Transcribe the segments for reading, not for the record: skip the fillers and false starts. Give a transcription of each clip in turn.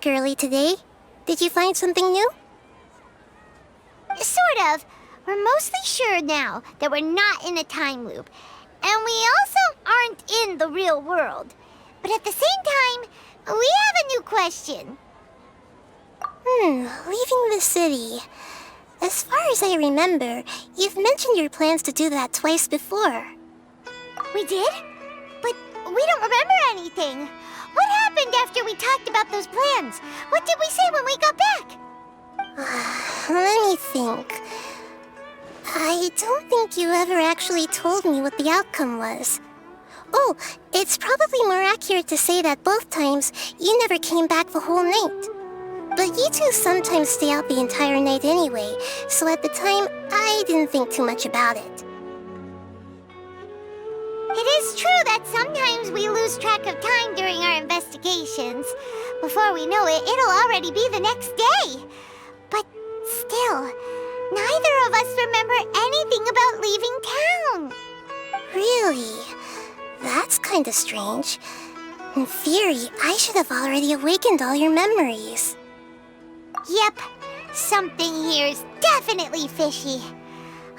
Early today. Did you find something new? Sort of. We're mostly sure now that we're not in a time loop. And we also aren't in the real world. But at the same time, we have a new question. Leaving the city. As far as I remember, you've mentioned your plans to do that twice before. We did? But we don't remember anything. What happened after we talked about those plans? What did we say when we got back? Let me think. I don't think you ever actually told me what the outcome was. Oh, it's probably more accurate to say that both times you never came back the whole night. But you two sometimes stay out the entire night anyway, so at the time, I didn't think too much about it. It is true that sometimes we lose track of time during our investigations. Before we know it, it'll already be the next day. But still, neither of us remember anything about leaving town. Really? That's kinda strange. In theory, I should have already awakened all your memories. Yep, something here's definitely fishy.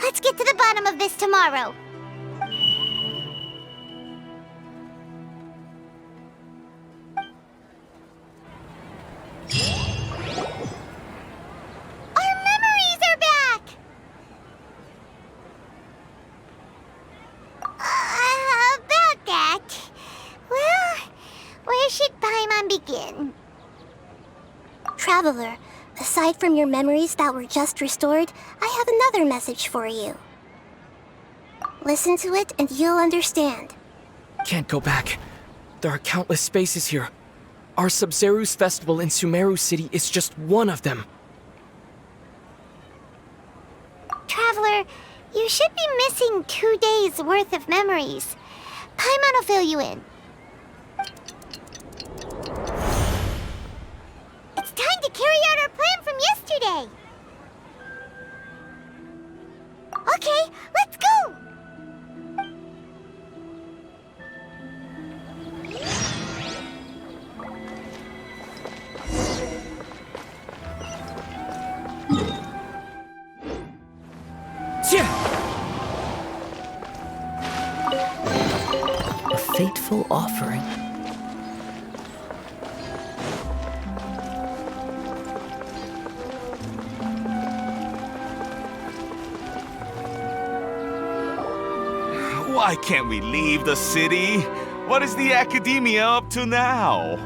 Let's get to the bottom of this tomorrow. Begin. Traveler, aside from your memories that were just restored, I have another message for you. Listen to it and you'll understand. Can't go back. There are countless spaces here. Our Sub-Zeru's festival in Sumeru City is just one of them. Traveler, you should be missing 2 days worth of memories. Paimon will fill you in. Time to carry out our plan from yesterday. Okay, let's go. A fateful offering. Why can't we leave the city? What is the Academia up to now?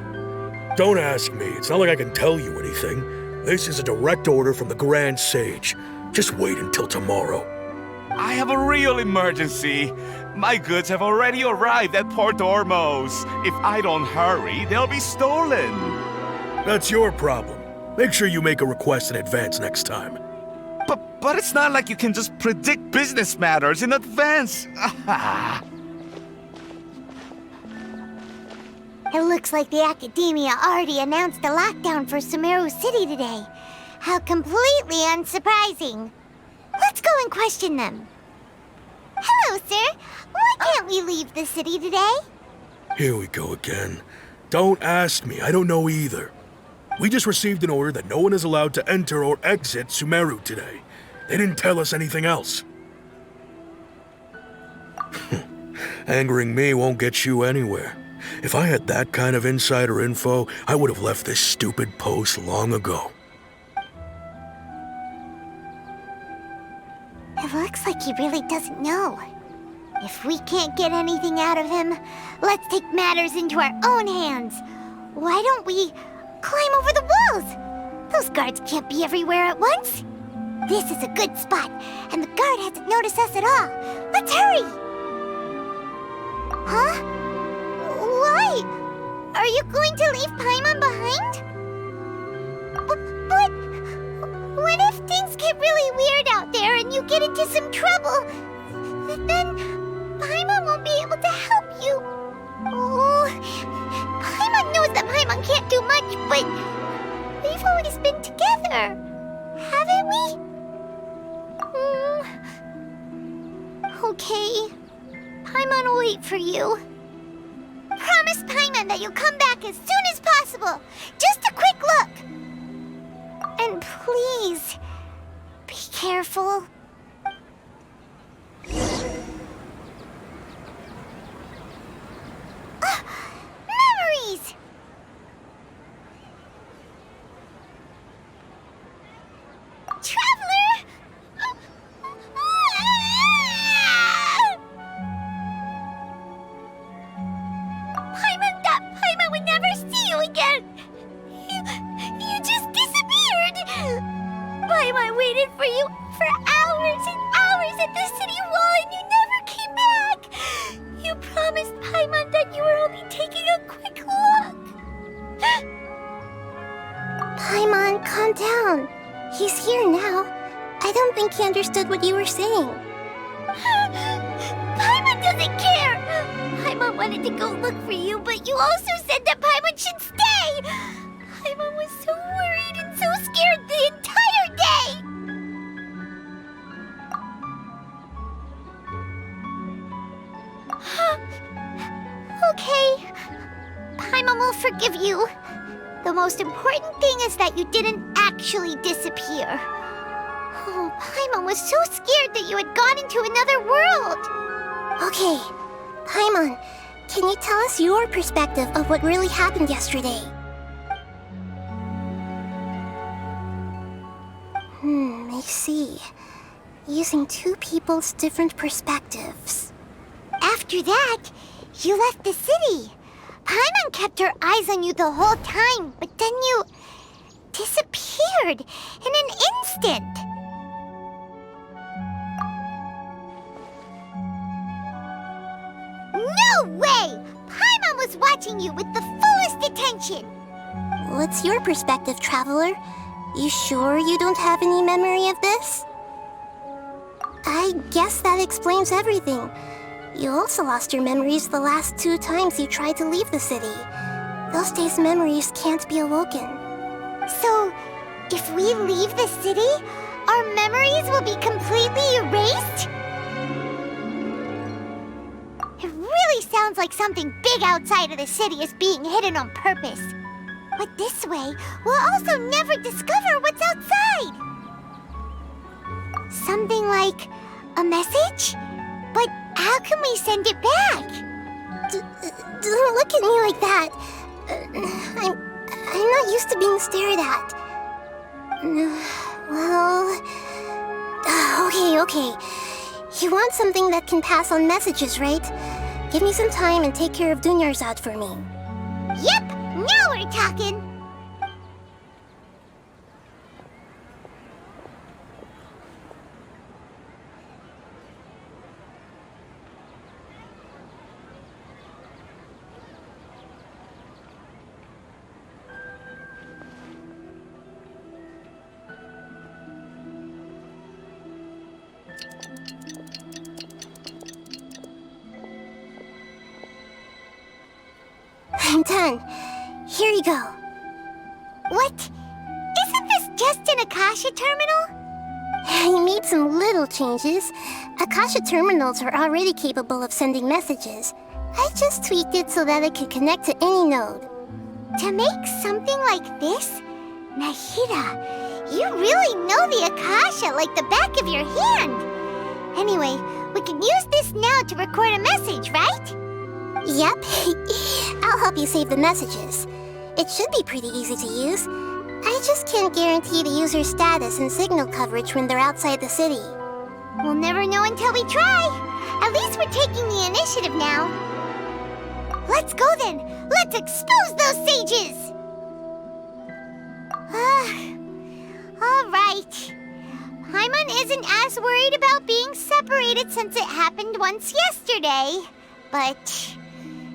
Don't ask me. It's not like I can tell you anything. This is a direct order from the Grand Sage. Just wait until tomorrow. I have a real emergency. My goods have already arrived at Port Ormos. If I don't hurry, they'll be stolen. That's your problem. Make sure you make a request in advance next time. But it's not like you can just predict business matters in advance. It looks like the Academia already announced a lockdown for Sumeru City today. How completely unsurprising. Let's go and question them. Hello, sir. Why can't we leave the city today? Here we go again. Don't ask me. I don't know either. We just received an order that no one is allowed to enter or exit Sumeru today. They didn't tell us anything else. Angering me won't get you anywhere. If I had that kind of insider info, I would have left this stupid post long ago. It looks like he really doesn't know. If we can't get anything out of him, let's take matters into our own hands. Why don't we climb over the walls? Those guards can't be everywhere at once. This is a good spot, and the guard hasn't noticed us at all. Let's hurry! Huh? Why? Are you going to leave Paimon behind? But what if things get really weird out there and you get into some trouble? Then Paimon won't be able to help okay. Paimon will wait for you. Promise Paimon that you'll come back as soon as possible. Just a quick look. And please, be careful. Memories! Traveler! Paimon would never see you again! You just disappeared! Paimon waited for you for hours and hours at the city wall and you never came back! You promised Paimon that you were only taking a quick look! Paimon, calm down. He's here now. I don't think he understood what you were saying. Paimon doesn't care! Paimon wanted to go look for you, but you also said that Paimon should stay! Paimon was so worried and so scared the entire day! Okay. Paimon will forgive you. The most important thing is that you didn't actually disappear. Oh, Paimon was so scared that you had gone into another world. Okay, Paimon, can you tell us your perspective of what really happened yesterday? I see. Using two people's different perspectives. After that, you left the city. Paimon kept her eyes on you the whole time, but then you disappeared in an instant. No way! Paimon was watching you with the fullest attention. What's your perspective, Traveler? You sure you don't have any memory of this? I guess that explains everything. You also lost your memories the last 2 times you tried to leave the city. Those days' memories can't be awoken. So, if we leave the city, our memories will be completely erased? It really sounds like something big outside of the city is being hidden on purpose. But this way, we'll also never discover what's outside. Something like a message? But how can we send it back? Don't look at me like that. I'm not used to being stared at. Well... Okay. You want something that can pass on messages, right? Give me some time and take care of Dunyarzad for me. Yep, now we're talking. I'm done. Here you go. What? Isn't this just an Akasha terminal? I made some little changes. Akasha terminals are already capable of sending messages. I just tweaked it so that it could connect to any node. To make something like this? Nahida, you really know the Akasha like the back of your hand. Anyway, we can use this now to record a message, right? Yep. I'll help you save the messages. It should be pretty easy to use. I just can't guarantee the user's status and signal coverage when they're outside the city. We'll never know until we try. At least we're taking the initiative now. Let's go then. Let's expose those sages. All right. Paimon isn't as worried about being separated since it happened once yesterday. But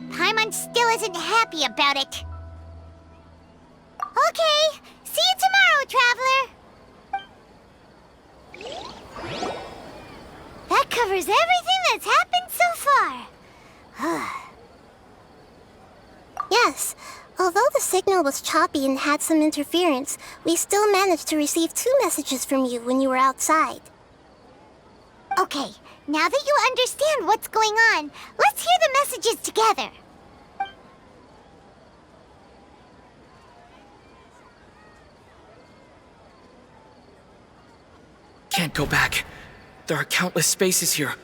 Paimon still isn't happy about it. Okay, see you tomorrow, Traveler. That covers everything that's happened so far. Yes. Although the signal was choppy and had some interference, we still managed to receive 2 messages from you when you were outside. Okay, Now that you understand what's going on, let's hear the messages together. Can't go back. There are countless spaces here.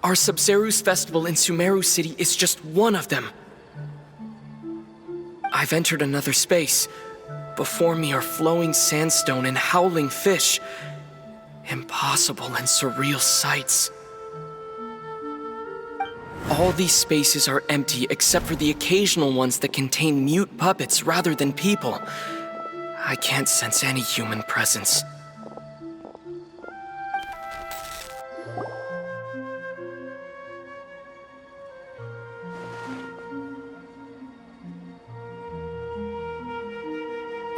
Our Sub-Zeru's festival in Sumeru City is just one of them. I've entered another space. Before me are flowing sandstone and howling fish. Impossible and surreal sights. All these spaces are empty except for the occasional ones that contain mute puppets rather than people. I can't sense any human presence.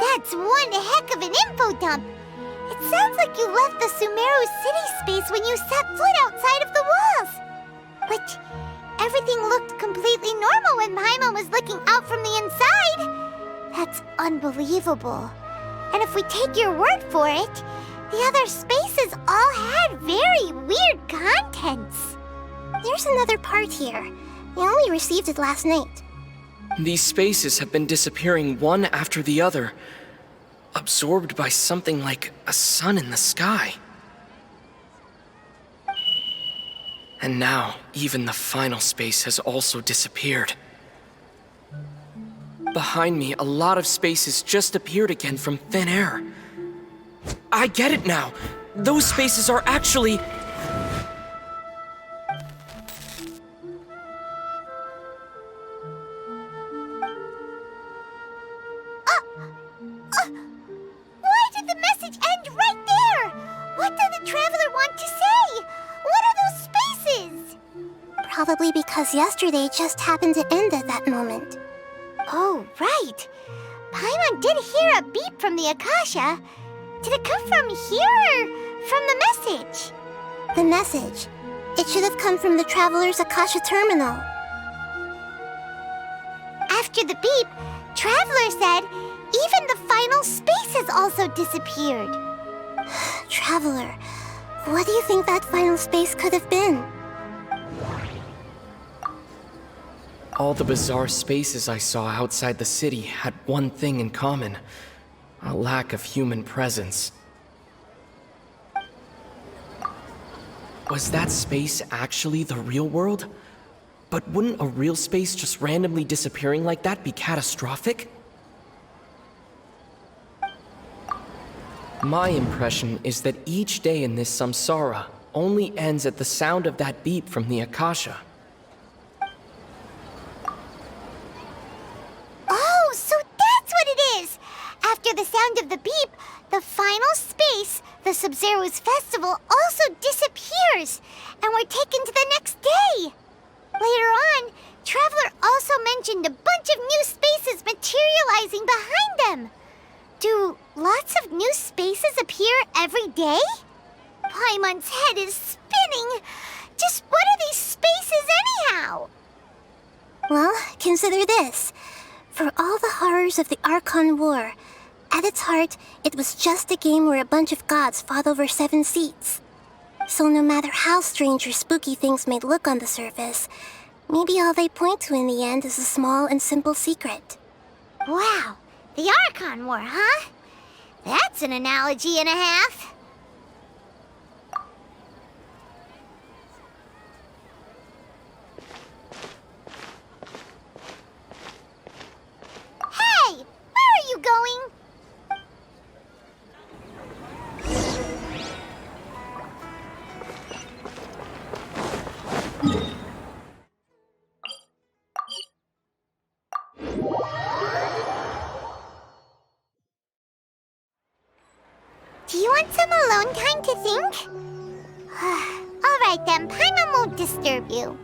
That's one heck of an info dump. It sounds like you left the Sumeru city space when you set foot outside of the walls. But everything looked completely normal when Paimon was looking out from the inside. That's unbelievable. And if we take your word for it, the other spaces all had very weird contents. There's another part here. We only received it last night. These spaces have been disappearing one after the other, absorbed by something like a sun in the sky. And now, even the final space has also disappeared. Behind me, a lot of spaces just appeared again from thin air. I get it now! Those spaces are actually... Why did the message end right there? What did the traveler want to say? What are those spaces? Probably because yesterday just happened to end at that moment. Oh, right. Paimon did hear a beep from the Akasha. Did it come from here or from the message? The message. It should have come from the Traveler's Akasha terminal. After the beep, Traveler said even the final spaces also disappeared. Traveler, what do you think that final space could have been? All the bizarre spaces I saw outside the city had one thing in common: a lack of human presence. Was that space actually the real world? But wouldn't a real space just randomly disappearing like that be catastrophic? My impression is that each day in this samsara only ends at the sound of that beep from the Akasha. Oh, so that's what it is! After the sound of the beep, the final space, the Sub-Zeru's festival, also disappears, and we're taken to the next day. Later on, Traveler also mentioned a bunch of new spaces materializing behind them. Do lots of new spaces appear every day? Paimon's head is spinning. Just what are these spaces anyhow? Well, consider this. For all the horrors of the Archon War, at its heart, it was just a game where a bunch of gods fought over 7 seats. So no matter how strange or spooky things may look on the surface, maybe all they point to in the end is a small and simple secret. Wow, the Archon War, huh? That's an analogy and a half. Hey, where are you going? Do you want some alone time to think? All right then, Paimon won't disturb you.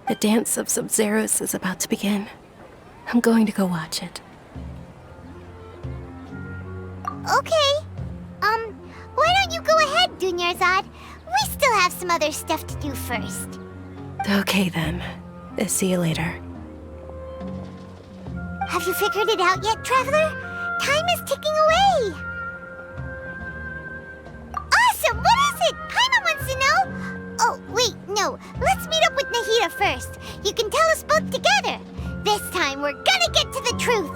The dance of Sub-Zerus is about to begin. I'm going to go watch it. Okay. Why don't you go ahead, Dunyarzad? We still still have some other stuff to do first. Okay then. See you later. Have you figured it out yet, Traveler? Time is ticking away! Awesome! What is it? Paimon wants to know! Oh, wait, no. Let's meet up with Nahida first. You can tell us both together. This time, we're gonna get to the truth!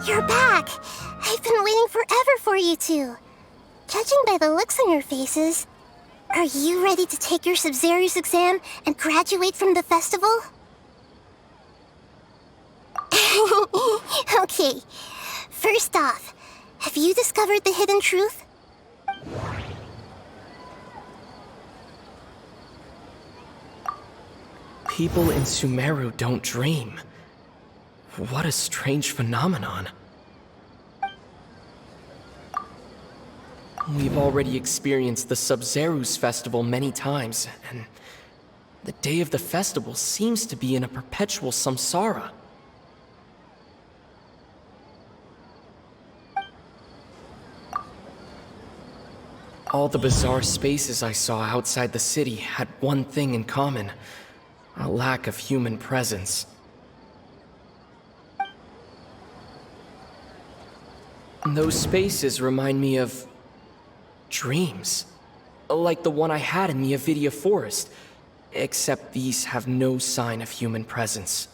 You're back! I've been waiting forever for you two. Judging by the looks on your faces, are you ready to take your Sub-Zero's exam and graduate from the festival? Okay, first off, have you discovered the hidden truth? People in Sumeru don't dream. What a strange phenomenon. We've already experienced the Sub-Zero's festival many times, and the day of the festival seems to be in a perpetual samsara. All the bizarre spaces I saw outside the city had one thing in common: a lack of human presence. Those spaces remind me of dreams, like the one I had in the Avidia Forest, except these have no sign of human presence.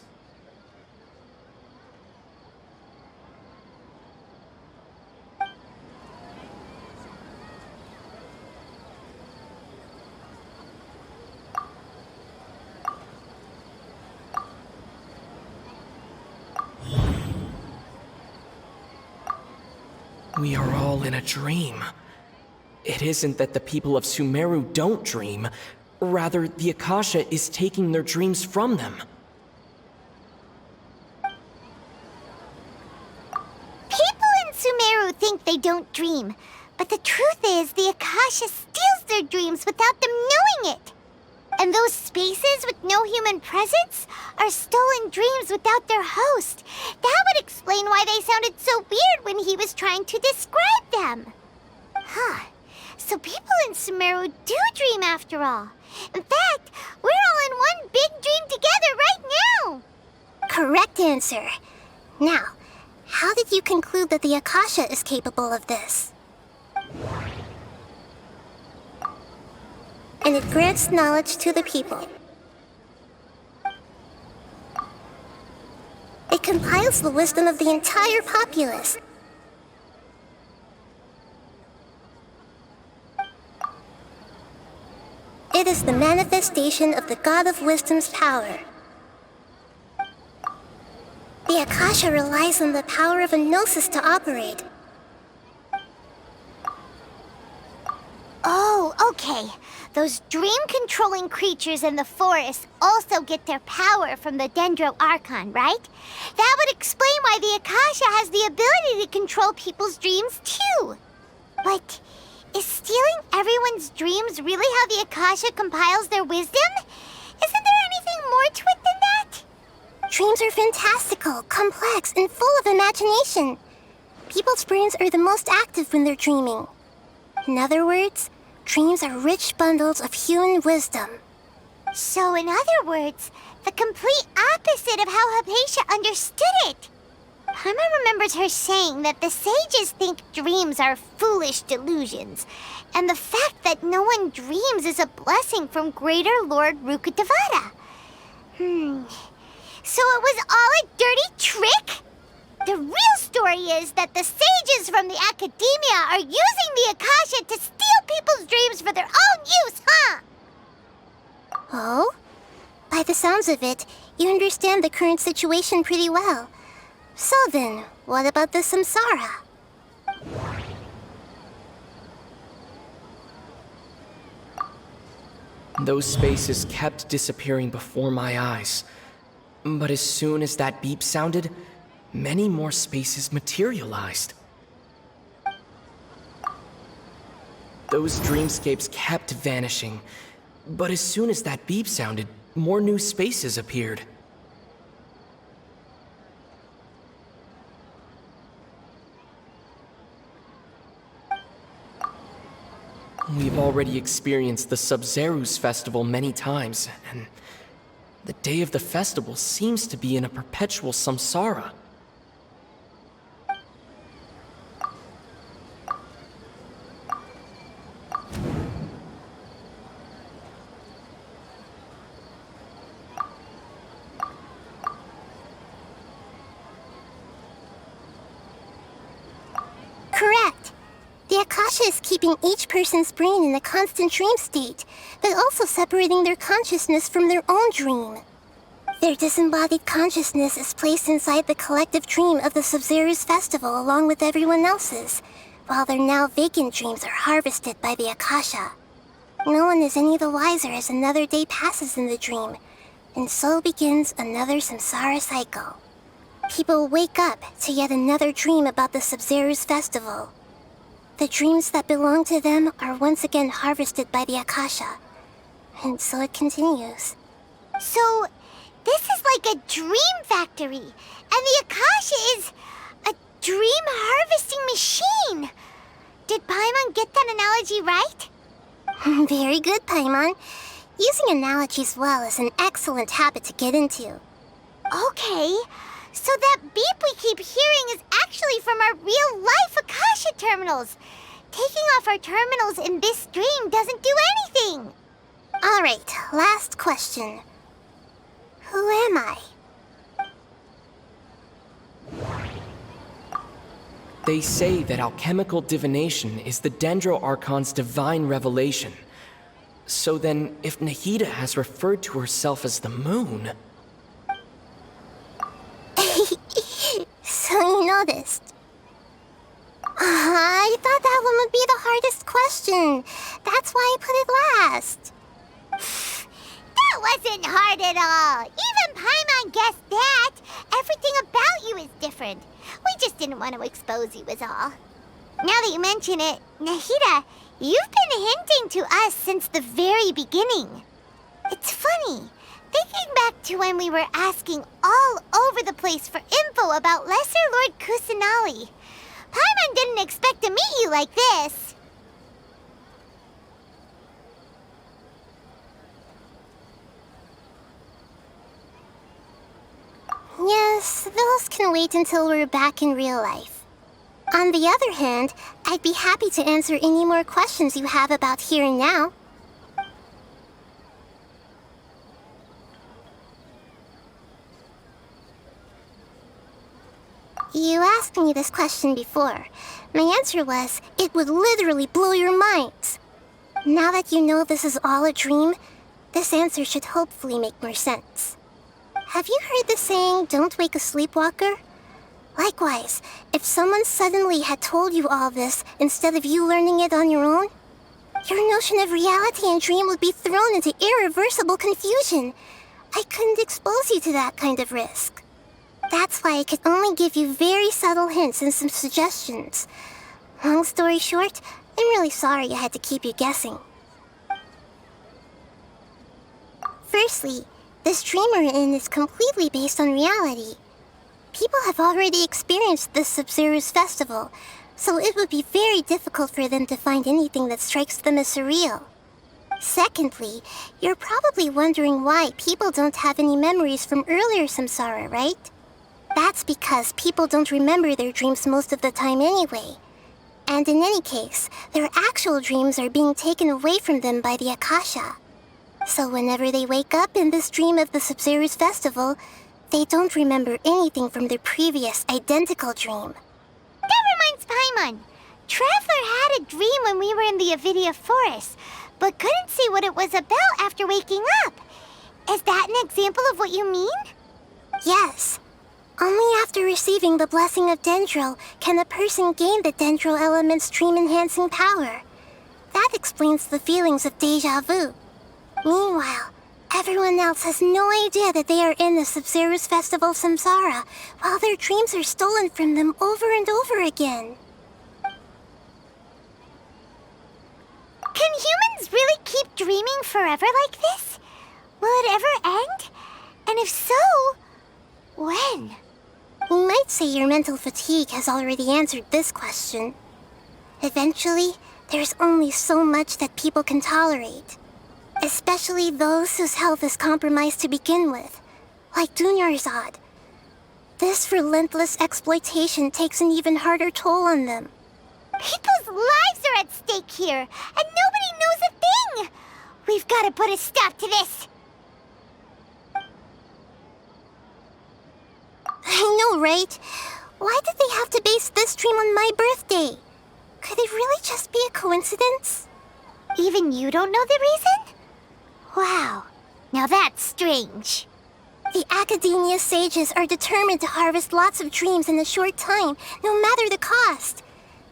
We are all in a dream. It isn't that the people of Sumeru don't dream. Rather, the Akasha is taking their dreams from them. People in Sumeru think they don't dream, but the truth is the Akasha steals their dreams without them knowing it. And those spaces with no human presence are stolen dreams without their host. That would explain why they sounded so weird when he was trying to describe them. Huh. So people in Sumeru do dream after all. In fact, we're all in one big dream together right now. Correct answer. Now, how did you conclude that the Akasha is capable of this? And it grants knowledge to the people. It compiles the wisdom of the entire populace. It is the manifestation of the God of Wisdom's power. The Akasha relies on the power of a gnosis to operate. Oh, okay. Those dream-controlling creatures in the forest also get their power from the Dendro Archon, right? That would explain why the Akasha has the ability to control people's dreams, too. But is stealing everyone's dreams really how the Akasha compiles their wisdom? Isn't there anything more to it than that? Dreams are fantastical, complex, and full of imagination. People's brains are the most active when they're dreaming. In other words, dreams are rich bundles of human wisdom. So, in other words, the complete opposite of how Hypatia understood it. Paimon remembers her saying that the sages think dreams are foolish delusions, and the fact that no one dreams is a blessing from Greater Lord Rukkhadevata. So it was all a dirty trick? The real story is that the sages from the Academia are using the Akasha to steal people's dreams for their own use, huh? Oh? By the sounds of it, you understand the current situation pretty well. So then, what about the samsara? Those spaces kept disappearing before my eyes. But as soon as that beep sounded, many more spaces materialized. Those dreamscapes kept vanishing, but as soon as that beep sounded, more new spaces appeared. We've already experienced the Sub-Zerus festival many times, and the day of the festival seems to be in a perpetual samsara. Correct. The Akasha is keeping each person's brain in a constant dream state, but also separating their consciousness from their own dream. Their disembodied consciousness is placed inside the collective dream of the Sub-Zerus festival along with everyone else's, while their now vacant dreams are harvested by the Akasha. No one is any the wiser as another day passes in the dream, and so begins another samsara cycle. People wake up to yet another dream about the Sub-Zerus festival. The dreams that belong to them are once again harvested by the Akasha, and so it continues. So, this is like a dream factory, and the Akasha is a dream harvesting machine. Did Paimon get that analogy right? Very good, Paimon. Using analogies well is an excellent habit to get into. Okay, so that beep we keep hearing is actually from our real-life Akasha terminals. Taking off our terminals in this dream doesn't do anything. All right, last question. Who am I? They say that alchemical divination is the Dendro Archon's divine revelation. So then, if Nahida has referred to herself as the moon... So you noticed. I thought that one would be the hardest question. That's why I put it last. That wasn't hard at all. Even Paimon guessed that. Everything about you is different. We just didn't want to expose you is all. Now that you mention it, Nahida, you've been hinting to us since the very beginning. It's funny. Thinking back to when we were asking all over the place for info about Lesser Lord Kusanali, Paimon didn't expect to meet you like this. Yes, those can wait until we're back in real life. On the other hand, I'd be happy to answer any more questions you have about here and now. You asked me this question before. My answer was, it would literally blow your minds. Now that you know this is all a dream, this answer should hopefully make more sense. Have you heard the saying, don't wake a sleepwalker? Likewise, if someone suddenly had told you all this instead of you learning it on your own, your notion of reality and dream would be thrown into irreversible confusion. I couldn't expose you to that kind of risk. That's why I could only give you very subtle hints and some suggestions. Long story short, I'm really sorry I had to keep you guessing. Firstly, this dream we're in is completely based on reality. People have already experienced this Sub-Zerus festival, so it would be very difficult for them to find anything that strikes them as surreal. Secondly, you're probably wondering why people don't have any memories from earlier samsara, right? That's because people don't remember their dreams most of the time anyway. And in any case, their actual dreams are being taken away from them by the Akasha. So whenever they wake up in this dream of the Sub-Zerus festival, they don't remember anything from their previous identical dream. That reminds Paimon. Traveler had a dream when we were in the Avidia forest, but couldn't see what it was about after waking up. Is that an example of what you mean? Yes. Only after receiving the blessing of Dendro can a person gain the Dendro element's dream-enhancing power. That explains the feelings of deja vu. Meanwhile, everyone else has no idea that they are in the Sub-Zero's Festival Samsara, while their dreams are stolen from them over and over again. Can humans really keep dreaming forever like this? Will it ever end? And if so, when? You might say your mental fatigue has already answered this question. Eventually, there's only so much that people can tolerate. Especially those whose health is compromised to begin with, like Dunyarzad. This relentless exploitation takes an even harder toll on them. People's lives are at stake here, and nobody knows a thing! We've got to put a stop to this! I know, right? Why did they have to base this dream on my birthday? Could it really just be a coincidence? Even you don't know the reason? Wow, now that's strange. The Academia sages are determined to harvest lots of dreams in a short time, no matter the cost.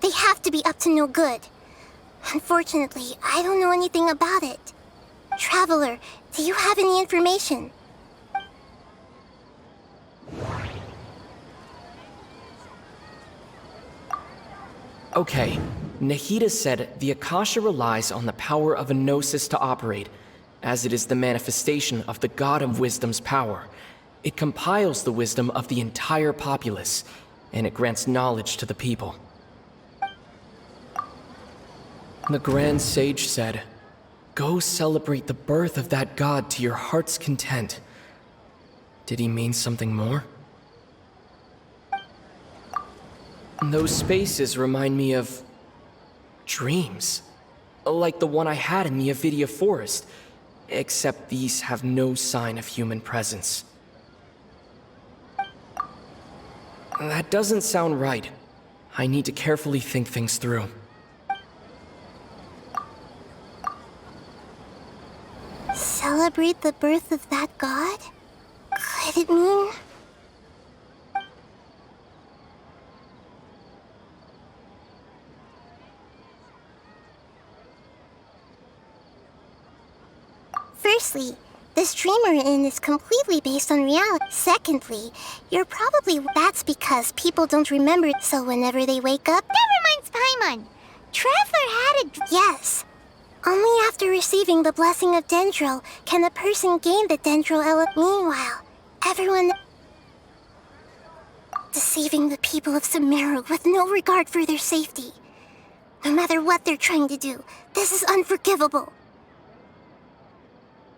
They have to be up to no good. Unfortunately, I don't know anything about it. Traveler, do you have any information? Okay, Nahida said the Akasha relies on the power of a gnosis to operate, as it is the manifestation of the God of Wisdom's power. It compiles the wisdom of the entire populace, and it grants knowledge to the people. The Grand Sage said, "Go celebrate the birth of that God to your heart's content." Did he mean something more? Those spaces remind me of dreams, like the one I had in the Avidia forest, except these have no sign of human presence. That doesn't sound right. I need to carefully think things through. Celebrate the birth of that god? Could it mean... Firstly, this dream we're in is completely based on reality. Secondly, you're probably... That's because people don't remember, so whenever they wake up... That reminds Paimon. Traveler had a... Yes. Only after receiving the blessing of Dendril can a person gain the Dendril element. Meanwhile, everyone... deceiving the people of Sumeru with no regard for their safety. No matter what they're trying to do, this is unforgivable.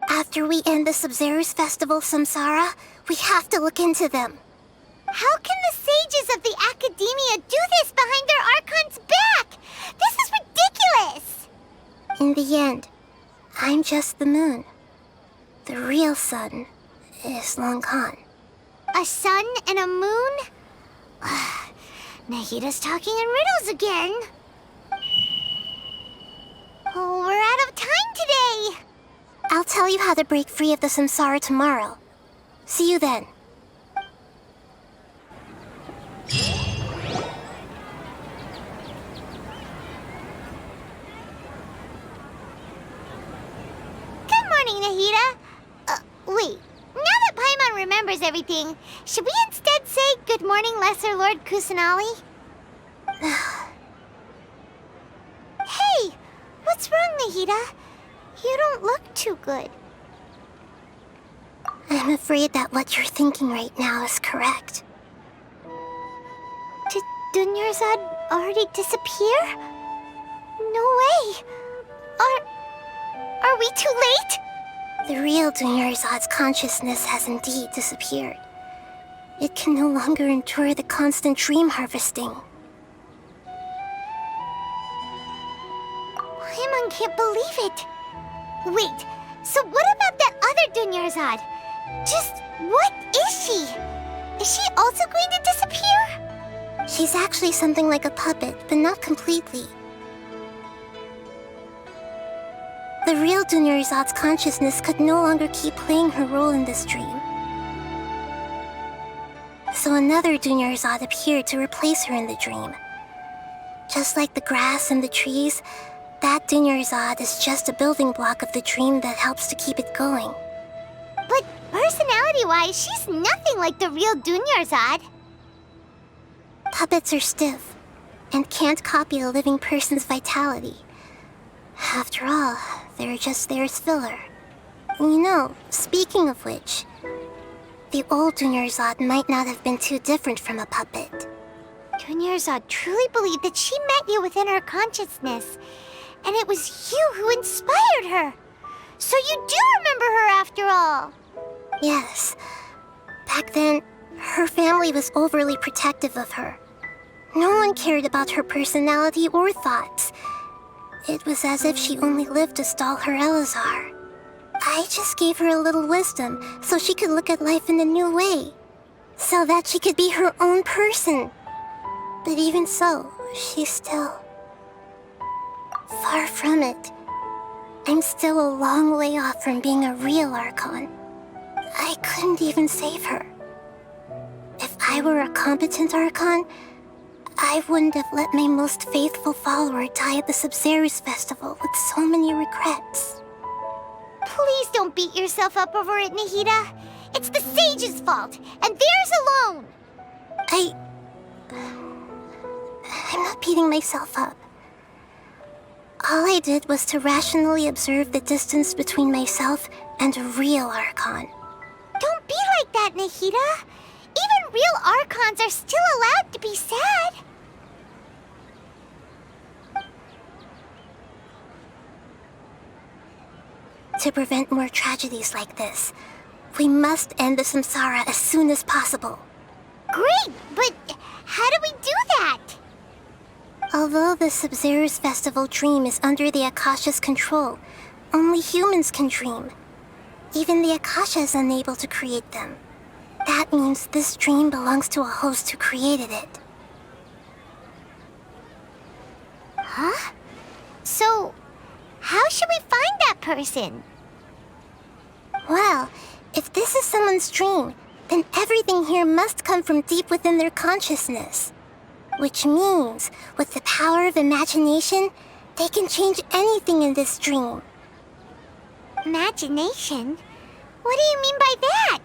After we end the Sub-Zero's Festival Samsara, we have to look into them. How can the sages of the Academia do this behind their Archon's back? This is ridiculous! In the end, I'm just the moon. The real sun is long gone. A sun and a moon? Nahida's talking in riddles again. Oh, we're out of time today! I'll tell you how to break free of the samsara tomorrow. See you then. Good morning, Nahida. Wait. Now that Paimon remembers everything, should we instead say good morning, Lesser Lord Kusanali? Hey! What's wrong, Nahida? You don't look too good. I'm afraid that what you're thinking right now is correct. Did Dunyarzad already disappear? No way! Are we too late? The real Dunyarzad's consciousness has indeed disappeared. It can no longer endure the constant dream harvesting. Paimon can't believe it. Wait, so what about that other Dunyarzad? Just what is she? Is she also going to disappear? She's actually something like a puppet, but not completely. The real Dunyarzad's consciousness could no longer keep playing her role in this dream. So another Dunyarzad appeared to replace her in the dream. Just like the grass and the trees, That Dunyarzad is just a building block of the dream that helps to keep it going. But personality-wise, she's nothing like the real Dunyarzad. Puppets are stiff and can't copy a living person's vitality. After all, they're just there as filler. You know, speaking of which, the old Dunyarzad might not have been too different from a puppet. Dunyarzad truly believed that she met you within her consciousness, and it was you who inspired her. So you do remember her after all. Yes. Back then, her family was overly protective of her. No one cared about her personality or thoughts. It was as if she only lived to stall her Elazar. I just gave her a little wisdom so she could look at life in a new way. So that she could be her own person. But even so, she's still... far from it. I'm still a long way off from being a real Archon. I couldn't even save her. If I were a competent Archon, I wouldn't have let my most faithful follower die at the Sub-Zero's festival with so many regrets. Please don't beat yourself up over it, Nahida. It's the sage's fault, and theirs alone. I'm not beating myself up. All I did was to rationally observe the distance between myself and a real Archon. Don't be like that, Nahida. Even real Archons are still allowed to be sad. To prevent more tragedies like this, we must end the samsara as soon as possible. Great, but how do we do that? Although the Sub-Zero's festival dream is under the Akasha's control, only humans can dream. Even the Akasha is unable to create them. That means this dream belongs to a host who created it. Huh? So, how should we find that person? Well, if this is someone's dream, then everything here must come from deep within their consciousness. Which means, with the power of imagination, they can change anything in this dream. Imagination? What do you mean by that?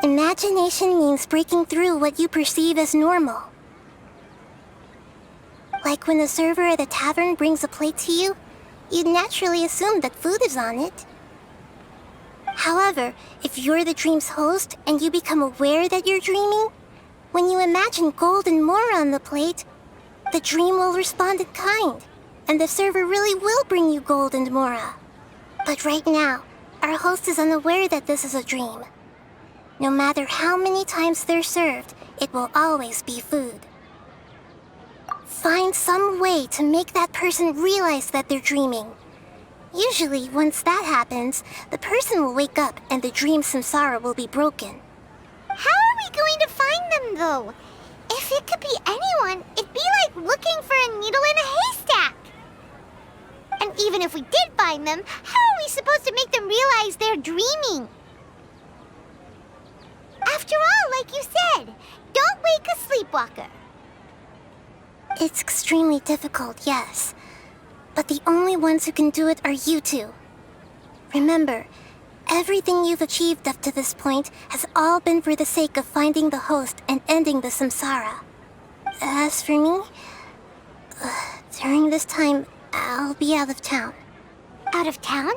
Imagination means breaking through what you perceive as normal. Like when the server at a tavern brings a plate to you, you'd naturally assume that food is on it. However, if you're the dream's host and you become aware that you're dreaming, when you imagine gold and more on the plate, the dream will respond in kind, and the server really will bring you gold and mora. But right now, our host is unaware that this is a dream. No matter how many times they're served, it will always be food. Find some way to make that person realize that they're dreaming. Usually, once that happens, the person will wake up and the dream samsara will be broken. How are we going to find them, though? If it could be anyone, it'd be like looking for a needle in a haystack. And even if we did find them, how are we supposed to make them realize they're dreaming? After all, like you said, don't wake a sleepwalker. It's extremely difficult, yes. But the only ones who can do it are you two. Remember, everything you've achieved up to this point has all been for the sake of finding the host and ending the samsara. As for me, during this time, I'll be out of town. Out of town?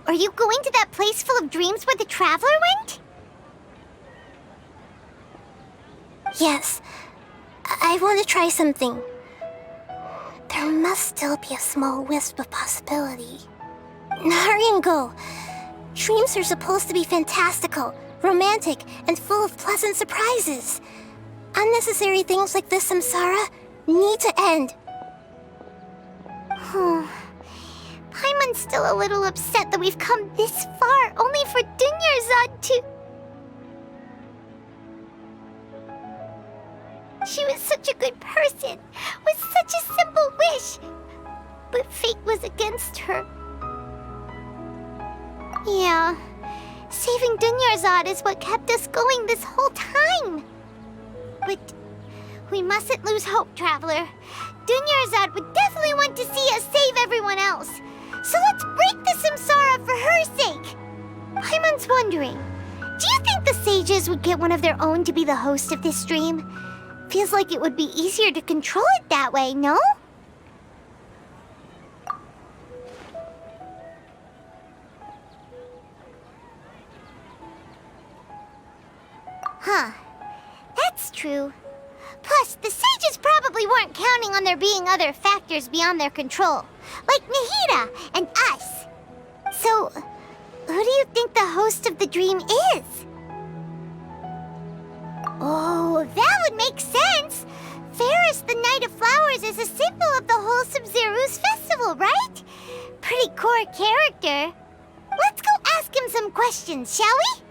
Are you going to that place full of dreams where the traveler went? Yes, I want to try something. There must still be a small wisp of possibility. Naringo! Dreams are supposed to be fantastical, romantic, and full of pleasant surprises. Unnecessary things like this samsara need to end. Paimon's still a little upset that we've come this far only for Dunyarzad to... She was such a good person, with such a simple wish. But fate was against her. Yeah, saving Dunyarzad is what kept us going this whole time. But we mustn't lose hope, Traveler. Dunyarzad would definitely want to see us save everyone else. So let's break the samsara for her sake. Paimon's wondering, do you think the sages would get one of their own to be the host of this stream? Feels like it would be easier to control it that way, no? Huh. That's true. Plus, the sages probably weren't counting on there being other factors beyond their control, like Nahida and us. So, who do you think the host of the dream is? Oh, that would make sense. Ferris, the Knight of Flowers, is a symbol of the wholesome Zeru's festival, right? Pretty core character. Let's go ask him some questions, shall we?